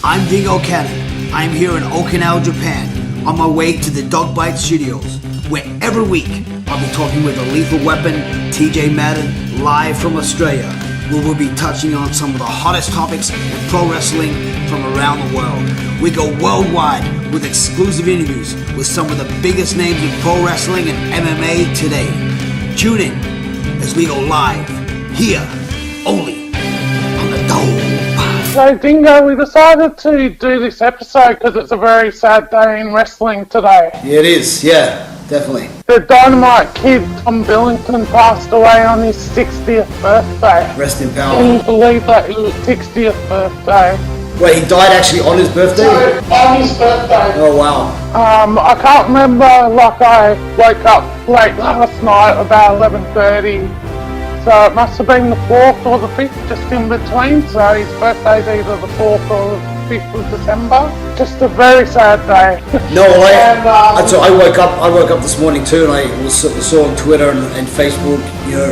I'm Dingo Cannon. I'm here in Okinawa, Japan, on my way to the Dog Bite Studios, where every week I'll be talking with a Lethal Weapon, TJ Madden, live from Australia, where we'll be touching on some of the hottest topics in pro wrestling from around the world. We go worldwide with exclusive interviews with some of the biggest names in pro wrestling and MMA today. Tune in as we go live, here, only on the Dome. So, Dingo, we decided to do this episode because it's a very sad day in wrestling today. Yeah, it is. Yeah, definitely. The Dynamite Kid, Tom Billington, passed away on his 60th birthday. Rest in power. Can you believe that? It was 60th birthday. Wait, he died actually on his birthday? On his birthday. Oh, wow. I can't remember, I woke up late last night, about 11:30. So it must have been the 4th or the 5th, just in between. So his birthday's either the 4th or the 5th of December. Just a very sad day. No, I woke up this morning too, and I saw on Twitter and Facebook,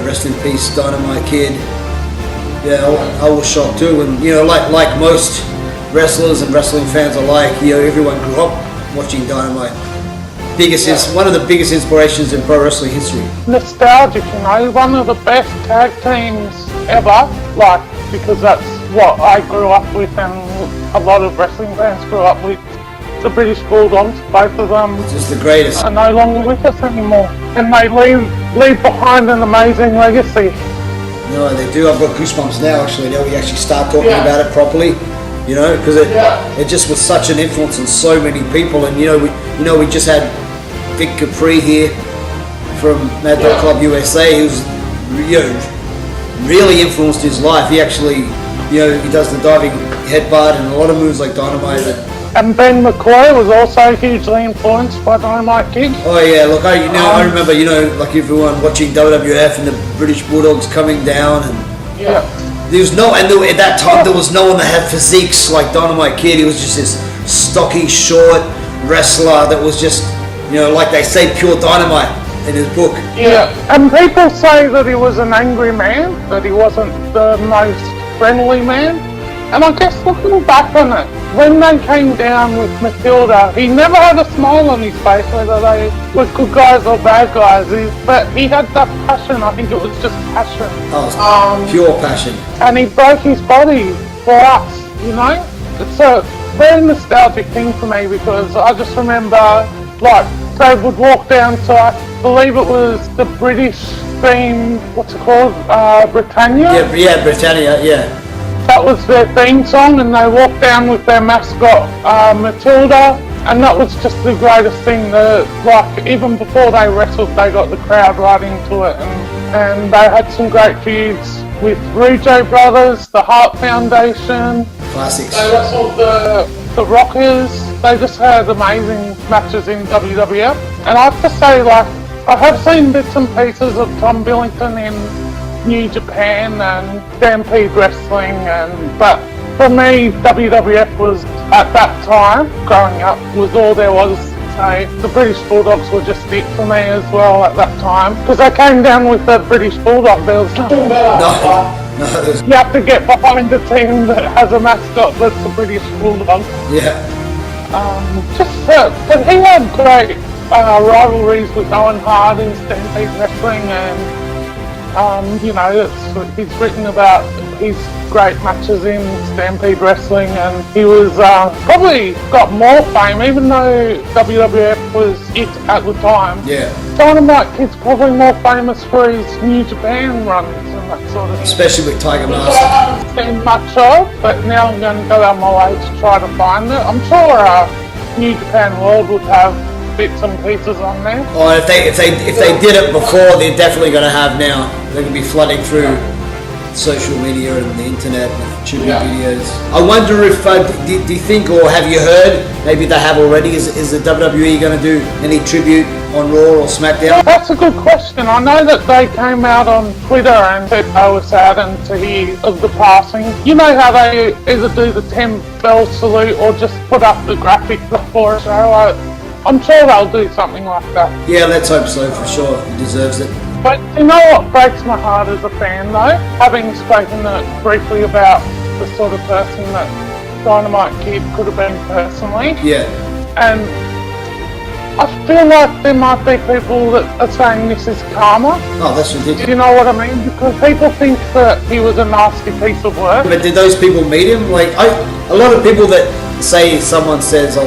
rest in peace, Dynamite Kid. Yeah, I was shocked too, and like most wrestlers and wrestling fans alike, everyone grew up watching Dynamite. One of the biggest inspirations in pro wrestling history. Nostalgic, one of the best tag teams ever, because that's what I grew up with, and a lot of wrestling fans grew up with. The British Bulldogs, both of them, just the greatest, are no longer with us anymore, and they leave behind an amazing legacy. No, they do. I've got goosebumps now. Actually, now we actually start talking about it properly. Because it just was such an influence on so many people, and we just had Vic Capri here from Mad Dog Club USA, who's really influenced his life. He actually, he does the diving headbutt and a lot of moves like Dynamite. And Ben McCoy was also hugely influenced by Dynamite Kid. Oh yeah, look, I remember, like everyone watching WWF and the British Bulldogs coming down, and at that time there was no one that had physiques like Dynamite Kid. He was just this stocky, short wrestler that was just, like they say, pure dynamite in his book. Yeah, and people say that he was an angry man, that he wasn't the most friendly man. And I guess looking back on it, when they came down with Matilda, he never had a smile on his face, whether they were good guys or bad guys. But he had that passion. I think it was just passion. Oh, pure passion. And he broke his body for us, It's a very nostalgic thing for me, because I just remember, they would walk down to, I believe it was the British theme, what's it called, Britannia? Yeah, Britannia, yeah. That was their theme song, and they walked down with their mascot, Matilda, and that was just the greatest thing. Even before they wrestled, they got the crowd right into it, and they had some great feuds with Rougeau Brothers, the Hart Foundation. Classics. They wrestled the Rockers. They just had amazing matches in WWF. And I have to say, I have seen bits and pieces of Tom Billington in New Japan and Stampede Wrestling, but for me, WWF was, at that time, growing up, was all there was to say. The British Bulldogs were just it for me as well at that time, because I came down with the British Bulldog. There was nothing better. No. You have to get behind a team that has a mascot that's the British Bulldog. Yeah. But he had great rivalries with Owen Hart in Stampede Wrestling, and he's written about his great matches in Stampede Wrestling, and he was probably got more fame, even though WWF was it at the time. Yeah. Dynamite Kid's probably more famous for his New Japan runs and that sort of thing. Especially with Tiger Mask. I haven't seen much of, but now I'm going to go out my way to try to find it. I'm sure New Japan World would have bits and pieces on there. Oh, if they did it before, they're definitely going to have now. They're going to be flooding through social media and the internet and tribute videos. I wonder if do you think, or have you heard, maybe they have already, is the WWE going to do any tribute on Raw or SmackDown? That's a good question. I know that they came out on Twitter and said they were saddened to hear of the passing. You know how they either do the 10 bell salute or just put up the graphic before a show. I'm sure they'll do something like that. Yeah, let's hope so, for sure. He deserves it. But you know what breaks my heart as a fan, though? Having spoken briefly about the sort of person that Dynamite Kid could have been personally. Yeah. And I feel like there might be people that are saying this is karma. Oh, that's ridiculous. You know what I mean? Because people think that he was a nasty piece of work. But did those people meet him? Like, a lot of people that say someone says,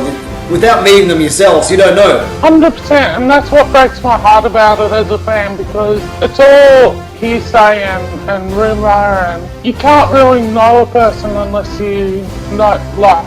without meeting them yourselves, you don't know. 100%, and that's what breaks my heart about it as a fan, because it's all hearsay and rumour, and you can't really know a person unless you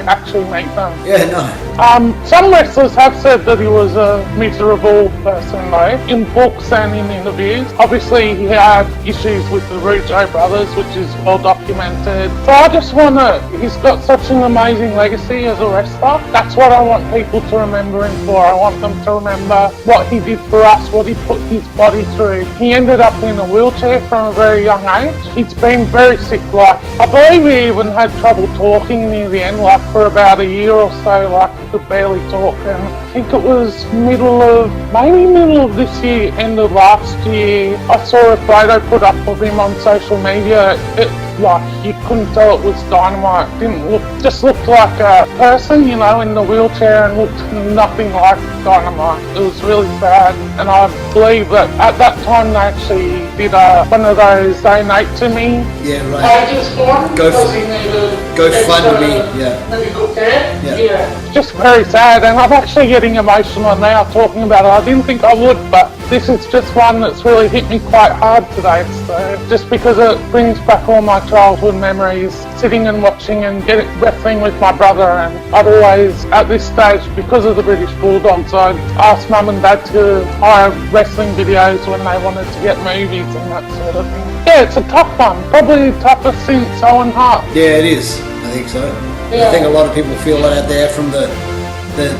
actually meet them. Yeah, no. Some wrestlers have said that he was a miserable person though, in books and in interviews. Obviously he had issues with the Rougeau brothers, which is well documented. So I just want he's got such an amazing legacy as a wrestler. That's what I want people to remember him for. I want them to remember what he did for us, what he put his body through. He ended up in a wheelchair from a very young age. He's been very sick, I believe he even had trouble talking near the end, for about a year or so, he could barely talk. And I think it was middle of this year, end of last year, I saw a photo put up of him on social media. You couldn't tell it was Dynamite. Just looked like a person, in the wheelchair, and looked nothing like Dynamite. It was really sad, and I believe that at that time they actually did one of those donate to me pages for him. GoFundMe, medical care. Yeah. Just very sad, and I'm actually getting emotional now talking about it. I didn't think I would, but this is just one that's really hit me quite hard today. So just because it brings back all my childhood memories, sitting and watching and wrestling with my brother, and I'd always, at this stage, because of the British Bulldogs, I'd ask Mum and Dad to hire wrestling videos when they wanted to get movies and that sort of thing. Yeah, it's a tough one. Probably the toughest since Owen Hart. Yeah, it is. I think so. Yeah. I think a lot of people feel that out there from the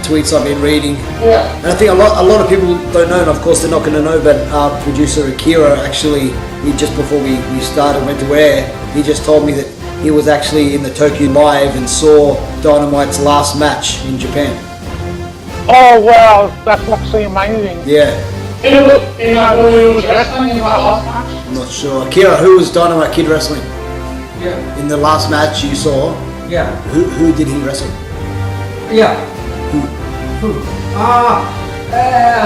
tweets I've been reading. Yeah. And I think a lot of people don't know, and of course they're not going to know, but our producer Akira actually, just before we started, went to air, he just told me that he was actually in the Tokyo Live and saw Dynamite's last match in Japan. Oh wow, that's actually amazing. Yeah. Who he was wrestling in that last match? I'm not sure. Akira, who was Dynamite Kid wrestling? Yeah. In the last match you saw? Yeah. Who did he wrestle? Yeah. Who?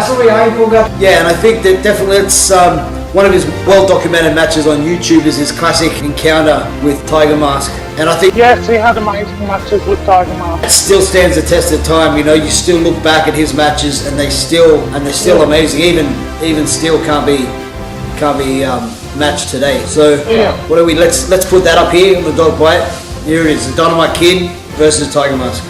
Sorry, I forgot. Yeah, and I think that definitely it's one of his well-documented matches on YouTube is his classic encounter with Tiger Mask. And I think yes, he had amazing matches with Tiger Mask. It still stands the test of time. You still look back at his matches, and they're still amazing. Even still can't be matched today. So what do we? Let's put that up here on the Dog Bite. Here it is: the Dynamite Kid versus Tiger Mask.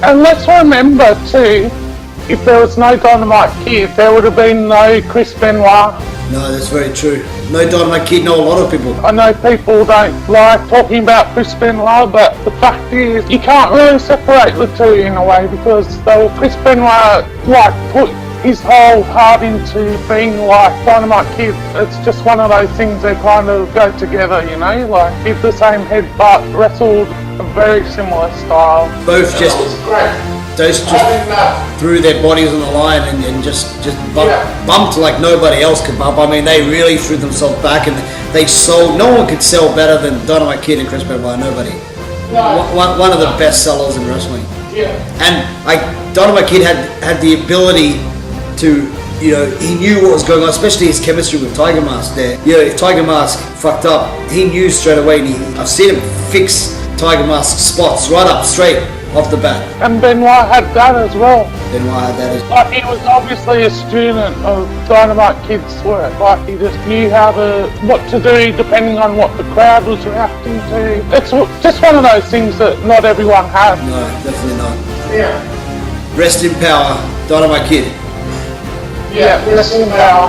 And let's remember too, if there was no Dynamite Kid, there would have been no Chris Benoit. No, that's very true. No Dynamite Kid, know a lot of people. I know people don't like talking about Chris Benoit, but the fact is, you can't really separate the two in a way, because though Chris Benoit put his whole heart into being like Dynamite Kid, it's just one of those things that kind of go together, you know, like did the same headbutt, wrestled a very similar style. Both just great. those just threw their bodies on the line and just bumped like nobody else could bump. I mean, they really threw themselves back and they sold. No one could sell better than Dynamite Kid and Chris Benoit. Nobody. One of the best sellers in wrestling. Yeah. And like Dynamite Kid had the ability to, you know, he knew what was going on, especially his chemistry with Tiger Mask there. You know, if Tiger Mask fucked up, he knew straight away, and I've seen him fix Tiger Mask's spots right up straight off the bat. And Benoit had that as well. Benoit had that as well. Like, he was obviously a student of Dynamite Kid's work. Like, he just knew what to do depending on what the crowd was reacting to. It's just one of those things that not everyone has. No, definitely not. Yeah. Rest in power, Dynamite Kid. Yeah, rest in power.